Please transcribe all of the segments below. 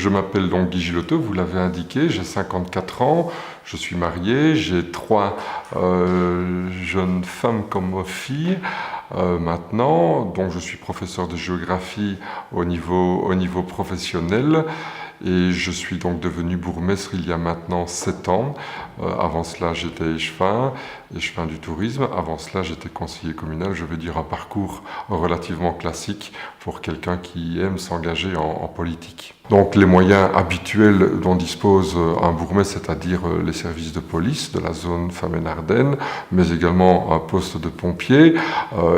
Je m'appelle donc Guy Gilotto, vous l'avez indiqué, j'ai 54 ans, je suis marié, j'ai 3 jeunes femmes comme filles maintenant, donc je suis professeur de géographie au niveau professionnel. Et je suis donc devenu bourgmestre il y a maintenant 7 ans. Avant cela, j'étais échevin du tourisme. Avant cela, j'étais conseiller communal. Je veux dire un parcours relativement classique pour quelqu'un qui aime s'engager en politique. Donc les moyens habituels dont dispose un bourgmestre, c'est-à-dire les services de police de la zone Famenne-Ardennes, mais également un poste de pompier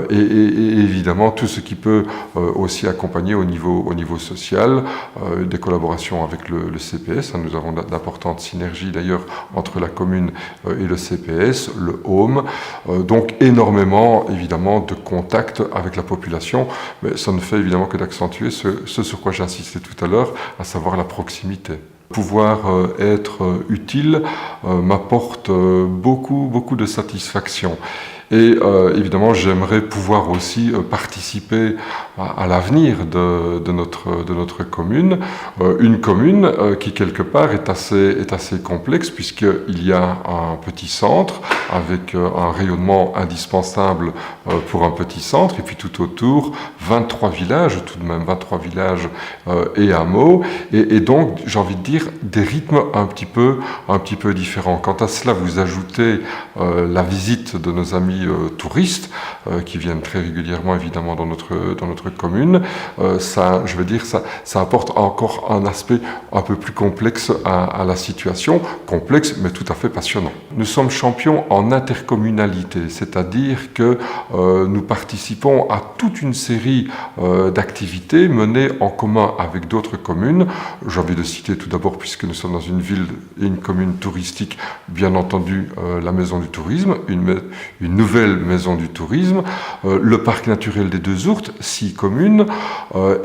et évidemment tout ce qui peut aussi accompagner au niveau social, des collaborations avec le CPS. Nous avons d'importantes synergies d'ailleurs entre la commune et le CPS, le Home, donc énormément évidemment de contacts avec la population, mais ça ne fait évidemment que d'accentuer ce sur quoi j'insistais tout à l'heure, à savoir la proximité. Pouvoir être utile m'apporte beaucoup de satisfaction. Et évidemment, j'aimerais pouvoir aussi participer à l'avenir de notre commune. Une commune qui, quelque part, est assez complexe, puisqu'il y a un petit centre avec un rayonnement indispensable pour un petit centre, et puis tout autour, 23 villages, tout de même 23 villages et hameaux, et donc, j'ai envie de dire, des rythmes un petit peu différents. Quant à cela, vous ajoutez la visite de nos amis touristes qui viennent très régulièrement évidemment dans notre commune, ça apporte encore un aspect un peu plus complexe à la situation, complexe mais tout à fait passionnant. Nous sommes champions en intercommunalité, c'est-à-dire que nous participons à toute une série d'activités menées en commun avec d'autres communes. J'ai envie de citer tout d'abord, puisque nous sommes dans une ville et une commune touristique, bien entendu la Maison du Tourisme, une nouvelle Maison du Tourisme, le parc naturel des Deux Ourtes, 6 communes,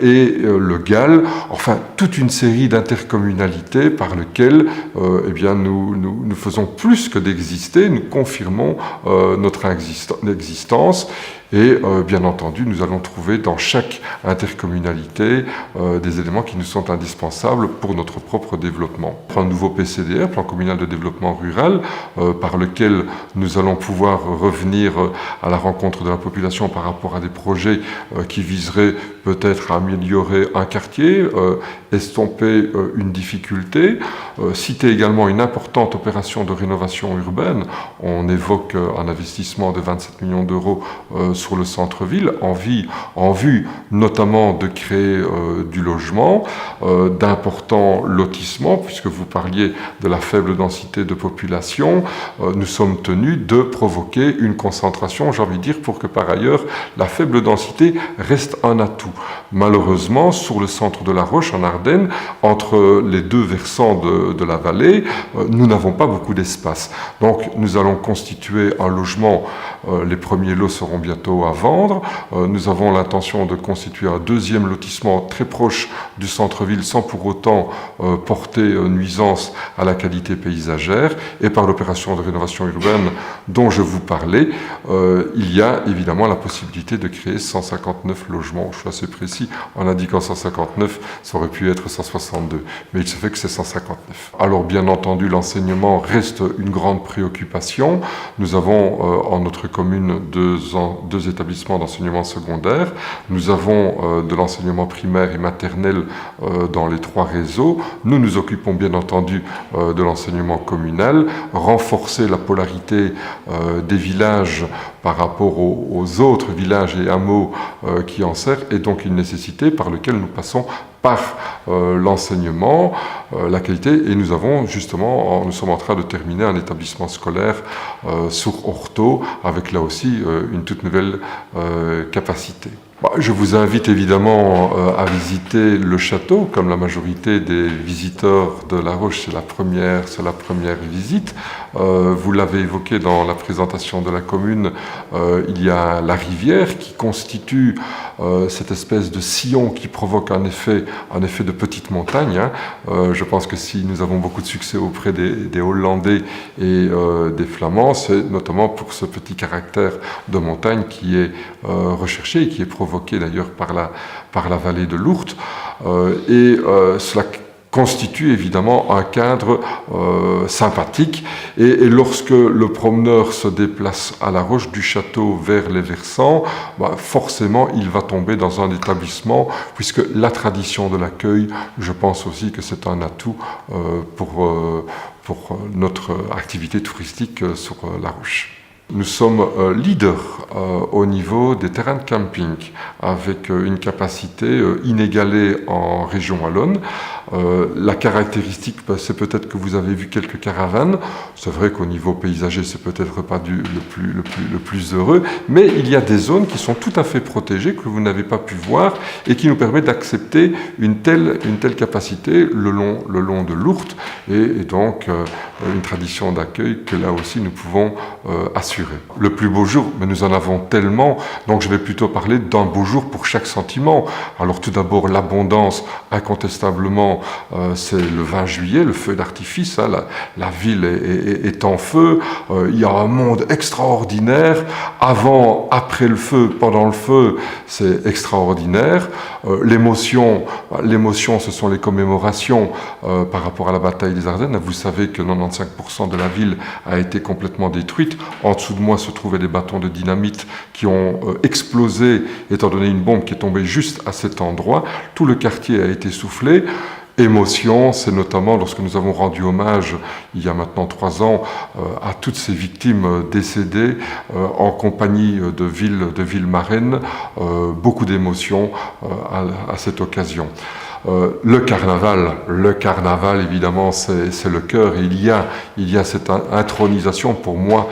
et le GAL, enfin toute une série d'intercommunalités par lesquelles nous faisons plus que d'exister, nous confirmons notre existence. Et bien entendu, nous allons trouver dans chaque intercommunalité des éléments qui nous sont indispensables pour notre propre développement. Un nouveau PCDR, Plan communal de développement rural, par lequel nous allons pouvoir revenir à la rencontre de la population par rapport à des projets qui viseraient peut-être à améliorer un quartier, estomper une difficulté, citer également une importante opération de rénovation urbaine. On évoque un investissement de 27 millions d'euros sur le centre-ville, en vue notamment de créer du logement, d'importants lotissements, puisque vous parliez de la faible densité de population. Nous sommes tenus de provoquer une concentration, j'ai envie de dire, pour que par ailleurs la faible densité reste un atout. Malheureusement, sur le centre de la Roche, en Ardennes, entre les deux versants de la vallée, nous n'avons pas beaucoup d'espace. Donc nous allons constituer un logement, les premiers lots seront bientôt à vendre. Nous avons l'intention de constituer un deuxième lotissement très proche du centre-ville sans pour autant porter nuisance à la qualité paysagère. Et par l'opération de rénovation urbaine dont je vous parlais, il y a évidemment la possibilité de créer 159 logements. Je suis assez précis en indiquant 159, ça aurait pu être 162, mais il se fait que c'est 159. Alors bien entendu, l'enseignement reste une grande préoccupation. Nous avons en notre commune deux établissements d'enseignement secondaire. Nous avons de l'enseignement primaire et maternel dans les 3 réseaux. Nous nous occupons bien entendu de l'enseignement communal, renforcer la polarité des villages par rapport aux autres villages et hameaux qui en servent est donc une nécessité par laquelle nous passons par l'enseignement, la qualité, et nous sommes en train de terminer un établissement scolaire sur Orto avec là aussi une toute nouvelle capacité. Je vous invite évidemment à visiter le château, comme la majorité des visiteurs de La Roche, c'est la première visite. Vous l'avez évoqué dans la présentation de la commune, il y a la rivière qui constitue cette espèce de sillon qui provoque un effet de petite montagne. Je pense que si nous avons beaucoup de succès auprès des Hollandais et des Flamands, c'est notamment pour ce petit caractère de montagne qui est recherché et qui est provoqué d'ailleurs par la vallée de l'Ourthe. Cela constitue évidemment un cadre sympathique et lorsque le promeneur se déplace à la Roche du château vers les versants, forcément il va tomber dans un établissement puisque la tradition de l'accueil, je pense aussi que c'est un atout pour notre activité touristique sur la Roche. Nous sommes leaders au niveau des terrains de camping avec une capacité inégalée en région wallonne. La caractéristique, c'est peut-être que vous avez vu quelques caravanes. C'est vrai qu'au niveau paysager, c'est peut-être pas le plus heureux, mais il y a des zones qui sont tout à fait protégées que vous n'avez pas pu voir et qui nous permettent d'accepter une telle capacité le long de l'Ourthe et donc une tradition d'accueil que là aussi nous pouvons assurer. Le plus beau jour, mais nous en avons tellement, donc je vais plutôt parler d'un beau jour pour chaque sentiment. Alors tout d'abord, l'abondance, incontestablement, c'est le 20 juillet, le feu d'artifice, hein, la ville est en feu, il y a un monde extraordinaire, avant, après le feu, pendant le feu, c'est extraordinaire. L'émotion, ce sont les commémorations par rapport à la bataille des Ardennes. Vous savez que 95% de la ville a été complètement détruite. En dessous de moi se trouvaient des bâtons de dynamite qui ont explosé, étant donné une bombe qui est tombée juste à cet endroit. Tout le quartier a été soufflé. Émotion, c'est notamment lorsque nous avons rendu hommage, il y a maintenant 3 ans, à toutes ces victimes décédées en compagnie de villes marraines. Beaucoup d'émotions à cette occasion. Le carnaval évidemment c'est le cœur. Il y a cette intronisation. Pour moi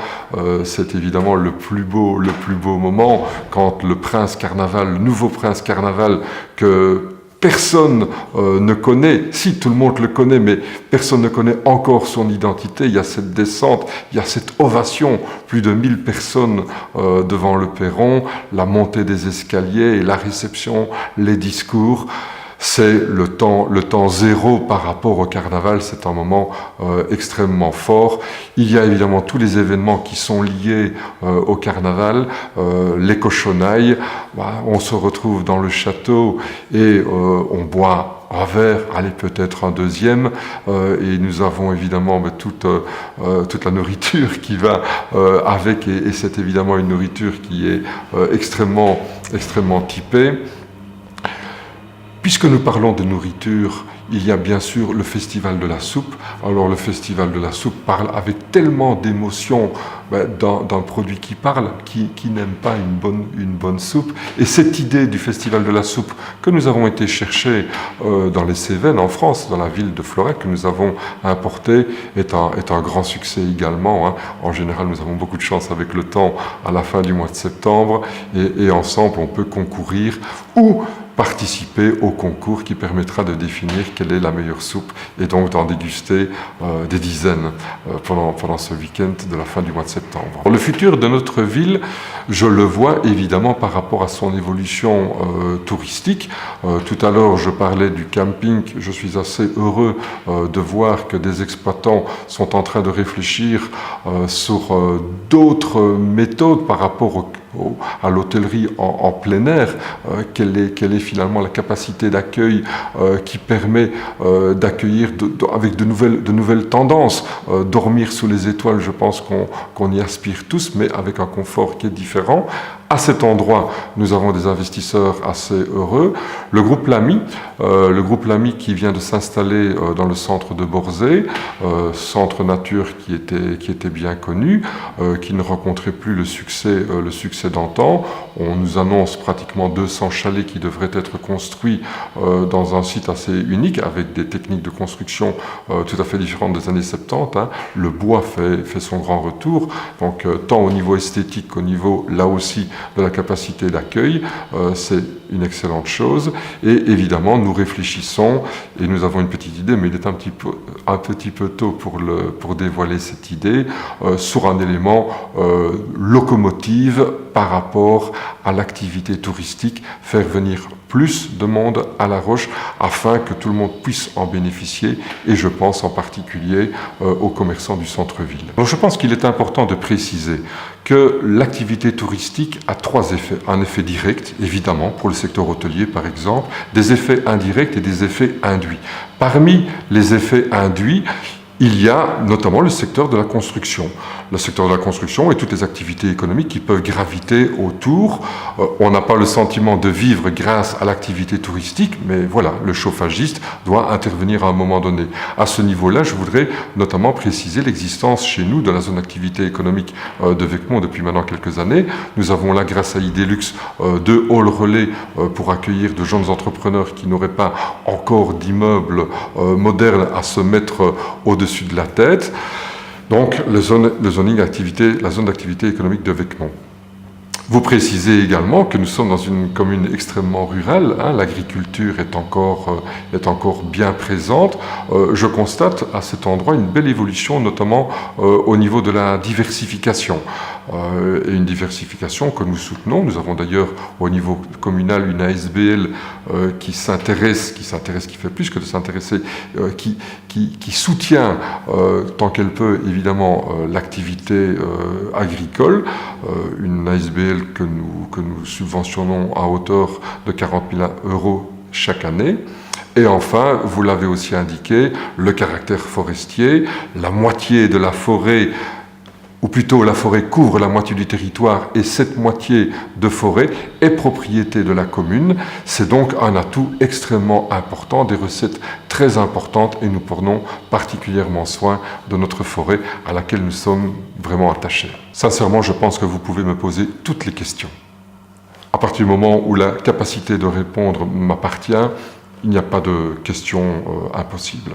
c'est évidemment le plus beau moment quand le nouveau prince carnaval que personne ne connaît, si tout le monde le connaît, mais personne ne connaît encore son identité. Il y a cette descente, il y a cette ovation, plus de 1000 personnes devant le perron, la montée des escaliers et la réception, les discours. C'est le temps zéro par rapport au carnaval, c'est un moment extrêmement fort. Il y a évidemment tous les événements qui sont liés au carnaval, les cochonailles, on se retrouve dans le château et on boit un verre, allez peut-être un deuxième, et nous avons évidemment toute la nourriture qui va avec, et c'est évidemment une nourriture qui est extrêmement typée. Puisque nous parlons de nourriture, il y a bien sûr le Festival de la Soupe. Alors le Festival de la Soupe parle avec tellement d'émotion d'un produit qui parle, qui n'aime pas une bonne soupe. Et cette idée du Festival de la Soupe que nous avons été chercher dans les Cévennes en France, dans la ville de Floret, que nous avons importé, est un grand succès également. Hein. En général, nous avons beaucoup de chance avec le temps à la fin du mois de septembre et ensemble on peut concourir ou participer au concours qui permettra de définir quelle est la meilleure soupe et donc d'en déguster des dizaines pendant ce week-end de la fin du mois de septembre. Le futur de notre ville, je le vois évidemment par rapport à son évolution touristique. Tout à l'heure, je parlais du camping. Je suis assez heureux de voir que des exploitants sont en train de réfléchir sur d'autres méthodes par rapport à l'hôtellerie en plein air. Quelle est finalement la capacité d'accueil qui permet d'accueillir avec de nouvelles tendances. Dormir sous les étoiles, je pense qu'on y aspire tous, mais avec un confort qui est différent. À cet endroit, nous avons des investisseurs assez heureux. Le groupe Lamy qui vient de s'installer dans le centre de Borzé, centre nature qui était bien connu, qui ne rencontrait plus le succès d'antan. On nous annonce pratiquement 200 chalets qui devraient être construits dans un site assez unique, avec des techniques de construction tout à fait différentes des années 70. Hein. Le bois fait son grand retour, donc tant au niveau esthétique qu'au niveau, là aussi, de la capacité d'accueil, c'est une excellente chose. Et évidemment, nous réfléchissons, et nous avons une petite idée, mais il est un petit peu tôt pour dévoiler cette idée, sur un élément locomotive par rapport à l'activité touristique, faire venir plus de monde à La Roche afin que tout le monde puisse en bénéficier, et je pense en particulier aux commerçants du centre-ville. Donc je pense qu'il est important de préciser que l'activité touristique a trois effets. Un effet direct, évidemment, pour le secteur hôtelier par exemple, des effets indirects et des effets induits. Parmi les effets induits, il y a notamment le secteur de la construction. Le secteur de la construction et toutes les activités économiques qui peuvent graviter autour. On n'a pas le sentiment de vivre grâce à l'activité touristique, mais voilà, le chauffagiste doit intervenir à un moment donné. À ce niveau-là, je voudrais notamment préciser l'existence chez nous de la zone d'activité économique de Vecmont depuis maintenant quelques années. Nous avons là, grâce à Idelux, deux halls relais pour accueillir de jeunes entrepreneurs qui n'auraient pas encore d'immeubles modernes à se mettre au-dessus de la tête. Donc, la zone d'activité économique de Vecmont. Vous précisez également que nous sommes dans une commune extrêmement rurale, hein, l'agriculture est encore bien présente. Je constate à cet endroit une belle évolution, notamment au niveau de la diversification. Et une diversification que nous soutenons. Nous avons d'ailleurs au niveau communal une ASBL qui fait plus que de s'intéresser, qui soutient tant qu'elle peut évidemment l'activité agricole, une ASBL que nous subventionnons à hauteur de 40 000 € chaque année. Et enfin, vous l'avez aussi indiqué, le caractère forestier, la moitié de la forêt, ou plutôt la forêt couvre la moitié du territoire et cette moitié de forêt est propriété de la commune. C'est donc un atout extrêmement important, des recettes très importantes et nous prenons particulièrement soin de notre forêt à laquelle nous sommes vraiment attachés. Sincèrement, je pense que vous pouvez me poser toutes les questions. À partir du moment où la capacité de répondre m'appartient, il n'y a pas de questions impossibles.